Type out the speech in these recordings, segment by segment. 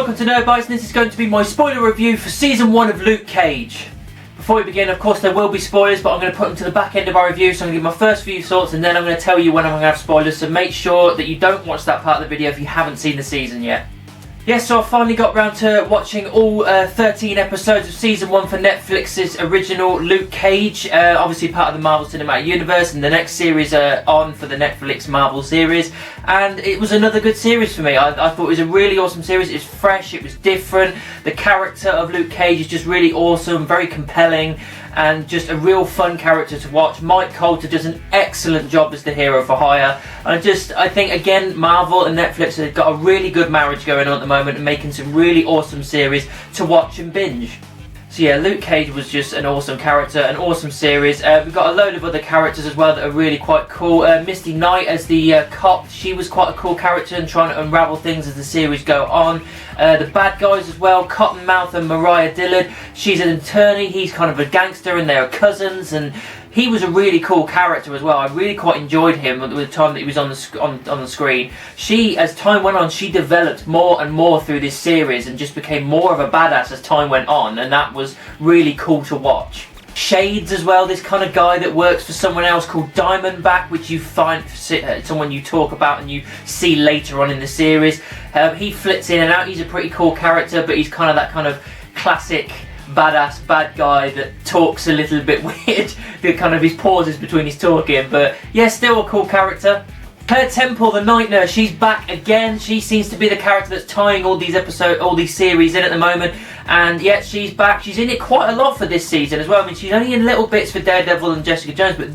welcome to Nerd Bites, and this is going to be my spoiler review for Season 1 of Luke Cage. Before we begin, of course, there will be spoilers, but I'm going to put them to the back end of our review, so I'm going to give my first few thoughts, and then I'm going to tell you when I'm going to have spoilers, so make sure that you don't watch that part of the video if you haven't seen the season yet. Yes, so I finally got round to watching all 13 episodes of Season 1 for Netflix's original Luke Cage, obviously part of the Marvel Cinematic Universe, and the next series on for the Netflix Marvel series, and it was another good series for me. I thought it was a really awesome series. It was fresh, it was different, the character of Luke Cage is just really awesome, very compelling, and just a real fun character to watch. Mike Colter does an excellent job as the hero for hire. I think again, Marvel and Netflix have got a really good marriage going on at the moment and making some really awesome series to watch and binge. So yeah, Luke Cage was just an awesome character, an awesome series. We've got a load of other characters as well that are really quite cool. Misty Knight as the cop, she was quite a cool character and trying to unravel things as the series go on. The bad guys as well, Cottonmouth and Mariah Dillard. She's an attorney, he's kind of a gangster and they're cousins, and he was a really cool character as well. I really quite enjoyed him at the time that he was on the screen. She, as time went on, she developed more and more through this series and just became more of a badass as time went on, and that was really cool to watch. Shades as well, this kind of guy that works for someone else called Diamondback, which you find someone you talk about and you see later on in the series. He flips in and out. He's a pretty cool character, but he's kind of that kind of classic badass bad guy that talks a little bit weird. The kind of his pauses between his talking, but yeah, still a cool character. Claire Temple, the night nurse, she's back again. She seems to be the character that's tying all these series in at the moment, and yet she's back. She's in it quite a lot for this season as well. I mean, she's only in little bits for Daredevil and Jessica Jones, but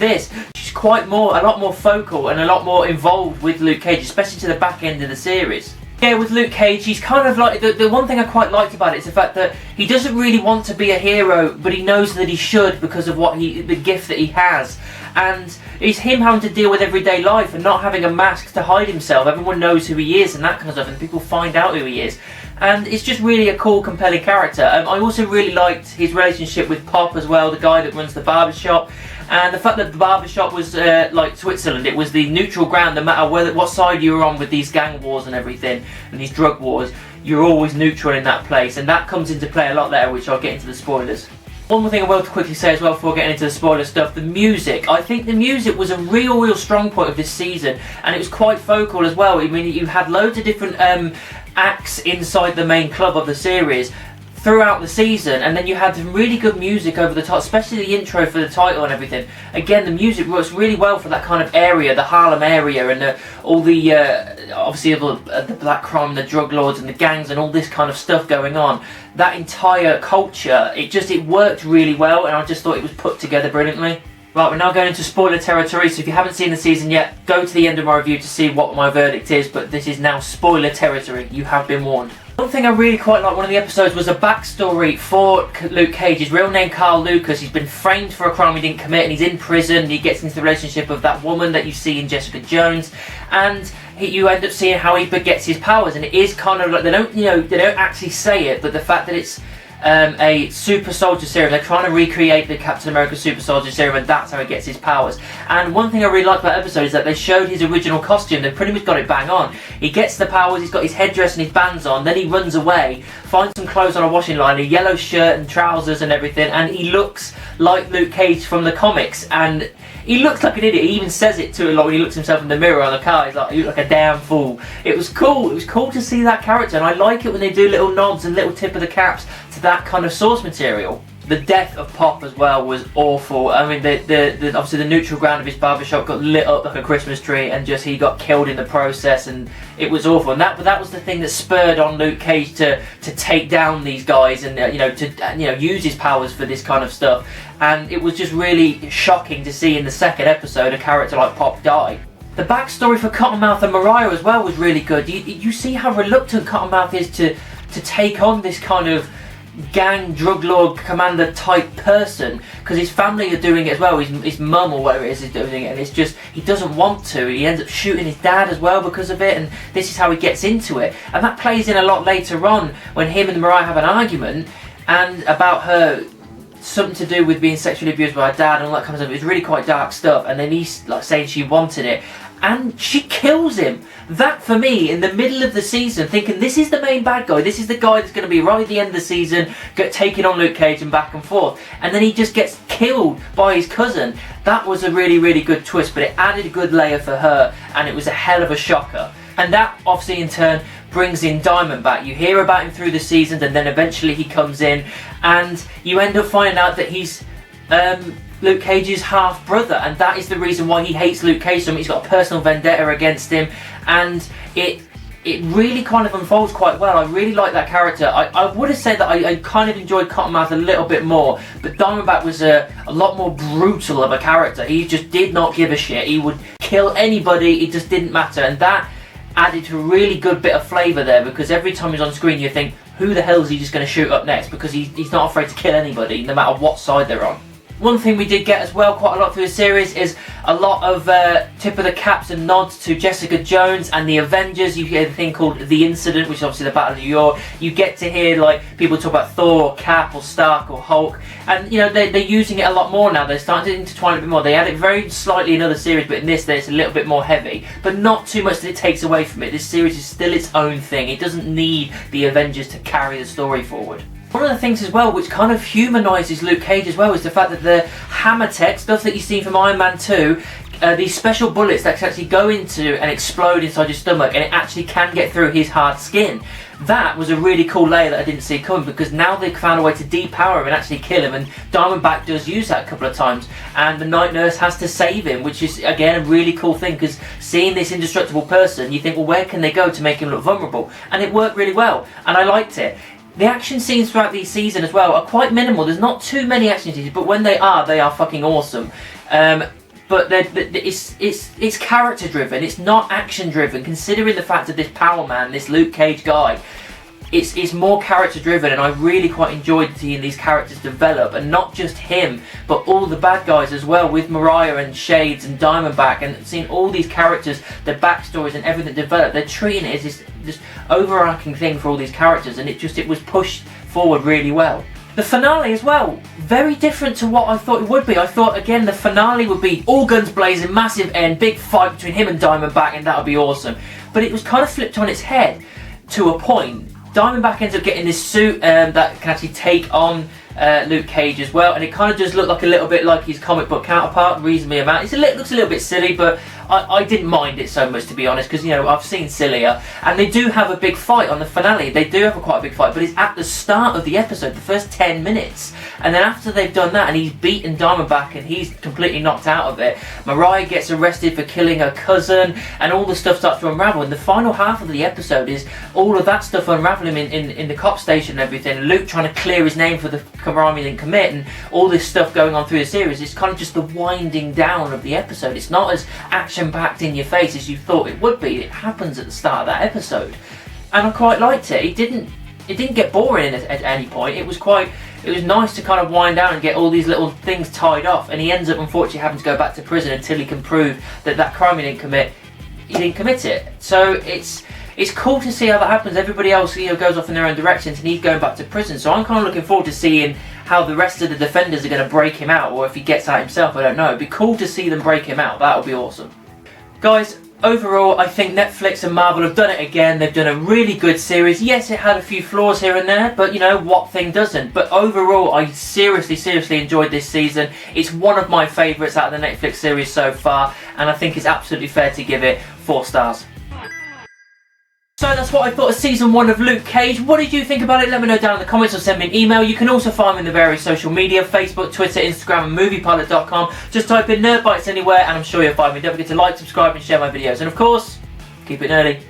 she's a lot more focal and a lot more involved with Luke Cage, especially to the back end of the series. Yeah, with Luke Cage, he's kind of like, the one thing I quite liked about it is the fact that he doesn't really want to be a hero, but he knows that he should because of the gift that he has. And it's him having to deal with everyday life and not having a mask to hide himself. Everyone knows who he is and that kind of stuff, and people find out who he is. And it's just really a cool, compelling character. I also really liked his relationship with Pop as well, the guy that runs the barbershop. And the fact that the barbershop was like Switzerland, it was the neutral ground, no matter what side you were on with these gang wars and everything, and these drug wars, you're always neutral in that place, and that comes into play a lot there, which I'll get into the spoilers. One more thing I will quickly say as well before getting into the spoiler stuff, the music. I think the music was a real strong point of this season, and it was quite focal as well. I mean, you had loads of different acts inside the main club of the series throughout the season, and then you had some really good music over the top, especially the intro for the title and everything. Again, the music works really well for that kind of area, the Harlem area, and all the obviously the black crime, the drug lords and the gangs and all this kind of stuff going on. That entire culture, it worked really well, and I just thought it was put together brilliantly. Right, we're now going into spoiler territory, so if you haven't seen the season yet, go to the end of my review to see what my verdict is, but this is now spoiler territory. You have been warned. One thing I really quite liked, one of the episodes, was a backstory for Luke Cage. His real name, Carl Lucas. He's been framed for a crime he didn't commit, and he's in prison. He gets into the relationship of that woman that you see in Jessica Jones, and you end up seeing how he gets his powers. And it is kind of like, they don't actually say it, but the fact that it's a super soldier serum, they're trying to recreate the Captain America super soldier serum, and that's how he gets his powers. And one thing I really liked about that episode is that they showed his original costume. They pretty much got it bang on. He gets the powers, he's got his headdress and his bands on, then he runs away, finds some clothes on a washing line, a yellow shirt and trousers and everything, and he looks like Luke Cage from the comics, and he looks like an idiot. He even says it to a lot when he looks himself in the mirror on the car. He's like, "You look like a damn fool." It was cool. It was cool to see that character, and I like it when they do little nods and little tip of the caps to that kind of source material. The death of Pop as well was awful. I mean, obviously the neutral ground of his barbershop got lit up like a Christmas tree, and he got killed in the process, and it was awful. And that was the thing that spurred on Luke Cage to take down these guys and to use his powers for this kind of stuff. And it was just really shocking to see in the second episode a character like Pop die. The backstory for Cottonmouth and Mariah as well was really good. You see how reluctant Cottonmouth is to take on this kind of gang drug lord commander type person, because his family are doing it as well. His mum or whatever it is doing it, and it's just, he doesn't want to. He ends up shooting his dad as well because of it, and this is how he gets into it. And that plays in a lot later on when him and Mariah have an argument, and about her something to do with being sexually abused by her dad and all that kind of stuff. It's really quite dark stuff, and then he's like saying she wanted it. and she kills him. That for me, in the middle of the season, thinking this is the main bad guy, this is the guy that's going to be right at the end of the season, taking on Luke Cage and back and forth, and then he just gets killed by his cousin. That was a really, really good twist, but it added a good layer for her, and it was a hell of a shocker. And that obviously in turn brings in Diamondback. You hear about him through the seasons, and then eventually he comes in, and you end up finding out that he's Luke Cage's half brother, and that is the reason why he hates Luke Cage so much. He's got a personal vendetta against him, and it really kind of unfolds quite well. I really like that character. I would have said that I kind of enjoyed Cottonmouth a little bit more, but Diamondback was a lot more brutal of a character. He just did not give a shit. He would kill anybody, it just didn't matter, and that added to a really good bit of flavour there, because every time he's on screen you think, who the hell is he just going to shoot up next, because he's not afraid to kill anybody, no matter what side they're on. One thing we did get as well quite a lot through the series is a lot of tip of the caps and nods to Jessica Jones and the Avengers. You hear a thing called The Incident, which is obviously the Battle of New York. You get to hear like people talk about Thor or Cap or Stark or Hulk, and you know they're using it a lot more now. They're starting to intertwine a bit more. They add it very slightly in other series, but in this it's a little bit more heavy, but not too much that it takes away from it. This series is still its own thing. It doesn't need the Avengers to carry the story forward. One of the things as well which kind of humanises Luke Cage as well is the fact that the hammer tech, stuff that you've seen from Iron Man 2, these special bullets that can actually go into and explode inside your stomach, and it actually can get through his hard skin. That was a really cool layer that I didn't see coming, because now they've found a way to depower him and actually kill him, and Diamondback does use that a couple of times, and the Night Nurse has to save him, which is again a really cool thing, because seeing this indestructible person, you think, well, where can they go to make him look vulnerable? And it worked really well, and I liked it. The action scenes throughout the season as well are quite minimal. There's not too many action scenes, but when they are fucking awesome. But it's character driven. It's not action driven. Considering the fact of this Power Man, this Luke Cage guy, it's more character driven, and I really quite enjoyed seeing these characters develop, and not just him, but all the bad guys as well, with Mariah and Shades and Diamondback, and seeing all these characters, their backstories and everything develop. They're treating it as this overarching thing for all these characters, and it was pushed forward really well. The finale as well, very different to what I thought it would be. I thought again the finale would be all guns blazing, massive end, big fight between him and Diamondback, and that would be awesome. But it was kind of flipped on its head to a point. Diamondback ends up getting this suit that can actually take on Luke Cage as well, and it kind of does look like a little bit like his comic book counterpart, reasonably amount. Looks a little bit silly, but I didn't mind it so much, to be honest, because you know I've seen sillier. And they do have a big fight on the finale. They do have quite a big fight, but it's at the start of the episode, the first 10 minutes, and then after they've done that and he's beaten Diamondback and he's completely knocked out of it, Mariah gets arrested for killing her cousin, and all the stuff starts to unravel. And the final half of the episode is all of that stuff unraveling in the cop station and everything. Luke trying to clear his name for the crime he didn't commit, and all this stuff going on through the series. It's kind of just the winding down of the episode. It's not as action-packed in your face as you thought it would be. It happens at the start of that episode, and I quite liked it. It didn't get boring at any point. It was nice to kind of wind down and get all these little things tied off, and he ends up unfortunately having to go back to prison until he can prove that crime he didn't commit it. So it's cool to see how that happens. Everybody else, you know, goes off in their own directions, and he's going back to prison. So I'm kind of looking forward to seeing how the rest of the defenders are going to break him out, or if he gets out himself, I don't know. It'd be cool to see them break him out. That would be awesome. Guys, overall, I think Netflix and Marvel have done it again. They've done a really good series. Yes, it had a few flaws here and there, but you know, what thing doesn't? But overall, I seriously enjoyed this season. It's one of my favourites out of the Netflix series so far, and I think it's absolutely fair to give it 4 stars. So that's what I thought of season 1 of Luke Cage. What did you think about it? Let me know down in the comments or send me an email. You can also find me in the various social media, Facebook, Twitter, Instagram and moviepilot.com. Just type in Nerd Bites anywhere and I'm sure you'll find me. Don't forget to like, subscribe and share my videos. And of course, keep it nerdy.